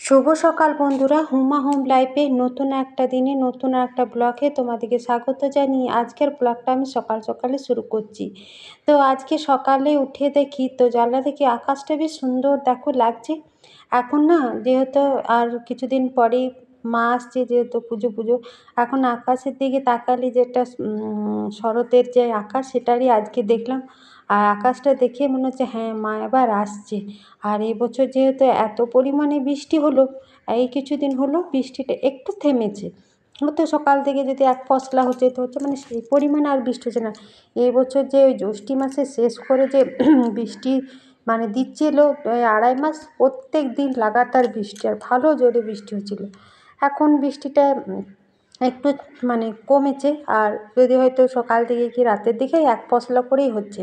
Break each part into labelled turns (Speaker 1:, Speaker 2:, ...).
Speaker 1: শুভ সকাল বন্ধুরা, হুমা হোম লাইফে নতুন একটা দিনে নতুন একটা ব্লগে তোমাদেরকে স্বাগত জানিয়ে আজকের ব্লগটা আমি সকাল সকালে শুরু করছি। তো আজকে সকালে উঠে দেখি তো জানলা দেখি আকাশটা বেশ সুন্দর দেখো লাগছে। এখন না যেহেতু আর কিছুদিন পরেই মা আসছে, যেহেতু পুজো পুজো এখন আকাশের দিকে তাকালে যেটা শরতের যে আকাশ সেটারই আজকে দেখলাম। আর আকাশটা দেখে মনে হচ্ছে হ্যাঁ মা এবার আসছে। আর এবছর যেহেতু এত পরিমাণে বৃষ্টি হলো, এই কিছুদিন হলো বৃষ্টিটা একটু থেমেছে। হয়তো সকাল থেকে যদি এক পশলা হচ্ছে তো হচ্ছে, মানে সেই পরিমাণে আর বৃষ্টি হচ্ছে না। এই বছর যে ওই জ্যৈষ্ঠ মাসে শেষ করে যে বৃষ্টি মানে দিচ্ছিল, ওই 2.5 মাস প্রত্যেক দিন লাগাতার বৃষ্টি, আর ভালো জোরে বৃষ্টি হচ্ছিল। এখন বৃষ্টিটা একটু মানে কমেছে, আর যদি হয়তো সকাল থেকে কি রাতের দিকে এক পশলা করেই হচ্ছে।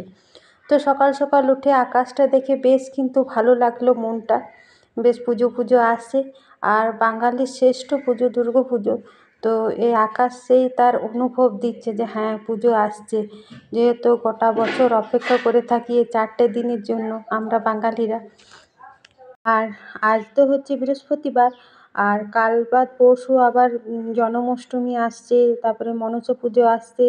Speaker 1: তো সকাল সকাল উঠে আকাশটা দেখে বেশ কিন্তু ভালো লাগলো মনটা। বেশ পুজো পুজো আসছে, আর বাঙালির শ্রেষ্ঠ পুজো দুর্গা পুজো। তো এই আকাশ সেই তার অনুভব দিচ্ছে যে হ্যাঁ পুজো আসছে। যেহেতু গোটা বছর অপেক্ষা করে থাকি এই 4টে দিনের জন্য আমরা বাঙালিরা। আর আজ তো হচ্ছে বৃহস্পতিবার, আর কাল বাদ পরশু আবার জন্মাষ্টমী আসছে, তারপরে মনসা পুজো আসছে,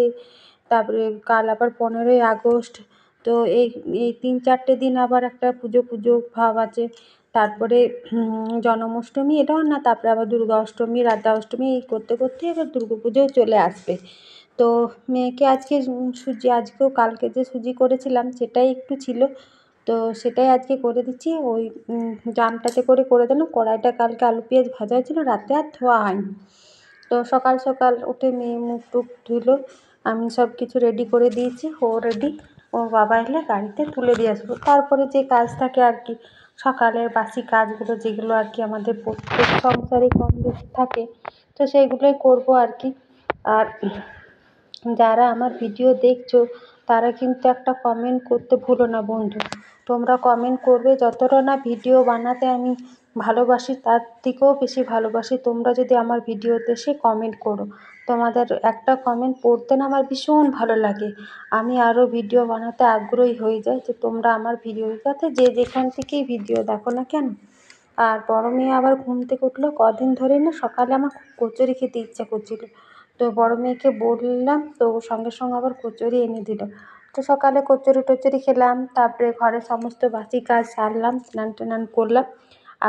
Speaker 1: তারপরে কাল আবার 15ই আগস্ট। তো এই এই 3-4টে দিন আবার একটা পুজো পুজো ভাব আছে। তারপরে জন্মাষ্টমী এটাও না, তারপরে আবার দুর্গা অষ্টমী, রাধা অষ্টমী, এই করতে করতে এবার দুর্গা পুজোও চলে আসবে। তো মেয়েকে আজকে সুজি, আজকেও কালকে যে সুজি করেছিলাম সেটাই একটু ছিল, তো সেটাই আজকে করে দিচ্ছি। ওই জামটাতে করে দিলাম। কড়াইটা কালকে আলু পেঁয়াজ ভাজা হয়েছিল, রাতে আর ধোয়া হয়নি। তো সকাল সকাল উঠে মেয়ে মুখ টুখ ধুলো, আমি সব কিছু রেডি করে দিয়েছি, ও রেডি। ওর বাবা এলে গাড়িতে তুলে দিয়ে আসবো। তারপরে যে কাজ থাকে আর কি, সকালের বাসি কাজগুলো যেগুলো আর কি আমাদের প্রত্যেক সংসারে কম বেশি থাকে, তো সেইগুলোই করবো আর কি। আর যারা আমার ভিডিও দেখছো তারা কিন্তু একটা কমেন্ট করতে ভুলো না বন্ধু। তোমরা কমেন্ট করবে, যতটা না ভিডিও বানাতে আমি ভালোবাসি তার থেকেও বেশি ভালোবাসি তোমরা যদি আমার ভিডিওতে এসে কমেন্ট করো। তোমাদের একটা কমেন্ট পড়তে না আমার ভীষণ ভালো লাগে। আমি আরও ভিডিও বানাতে আগ্রহী হয়ে যাই, যে তোমরা আমার ভিডিওটাতে যে যেখান থেকেই ভিডিও দেখো না কেন। আর বড় মেয়ে আবার ঘুম থেকে উঠলো, কদিন ধরে না সকালে আমার খুব কচুরি খেতে ইচ্ছা করছিল। তো বড় মেয়েকে বললাম, তো সঙ্গে সঙ্গে আবার কচুরি এনে দিল। তো সকালে কচুরি টচুরি খেলাম, তারপরে ঘরের সমস্ত বাসি কাজ সারলাম, স্নান টান করলাম।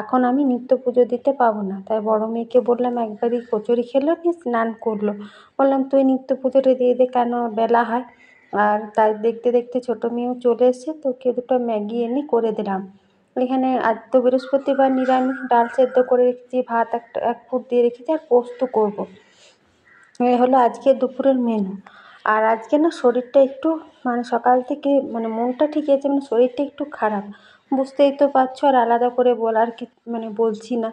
Speaker 1: এখন আমি নিত্য পুজো দিতে পাবো না, তাই বড় মেয়েকে বললাম একবারই কচুরি খেলো নিয়ে স্নান করলো। বললাম তুই নিত্য পুজোটা দিয়ে দে, কেন বেলা হয়। আর তাই দেখতে দেখতে ছোটো মেয়েও চলে এসে, তো ওকে দুটো ম্যাগি এনে করে দিলাম। এখানে আজ তো বৃহস্পতিবার, নিরামিষ, ডাল সেদ্ধ করে রেখেছি, ভাত এক ফুট দিয়ে রেখেছি, আর পোস্ত করবো। এই হলো আজকে দুপুরের মেনু। আর আজকে না শরীরটা একটু মানে সকাল থেকে মানে মনটা ঠিক আছে, মানে শরীরটা একটু খারাপ, বুঝতেই তো পারছো। আর আলাদা করে বলার কি মানে বলছি না,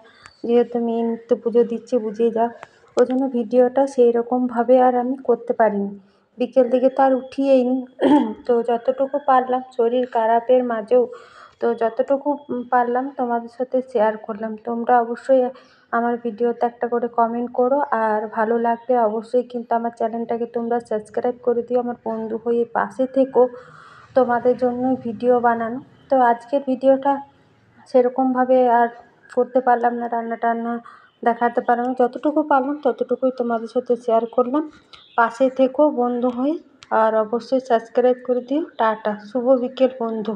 Speaker 1: যেহেতু মেয়ে নিত্য পুজো দিচ্ছে বুঝিয়ে যাও। ওই জন্য ভিডিওটা সেই রকমভাবে আর আমি করতে পারিনি। বিকেল দিকে তো আর উঠিয়েই নি। তো যতটুকু পারলাম শরীর খারাপের মাঝেও, তো যতটুকু পারলাম তোমাদের সাথে শেয়ার করলাম। তোমরা অবশ্যই আমার ভিডিওতে একটা করে কমেন্ট করো, আর ভালো লাগলে অবশ্যই কিন্তু আমার চ্যানেলটাকে তোমরা সাবস্ক্রাইব করে দিও। আমার বন্ধু হয়ে পাশে থেকো, তোমাদের জন্যই ভিডিও বানানো। তো আজকের ভিডিওটা সেরকমভাবে আর করতে পারলাম না, রান্না টান্না দেখাতে পারলাম না, যতটুকু পারলাম ততটুকুই তোমাদের সাথে শেয়ার করলাম। পাশে থেকো বন্ধু হয়ে, আর অবশ্যই সাবস্ক্রাইব করে দিও। টাটা, শুভ বিকেল বন্ধু।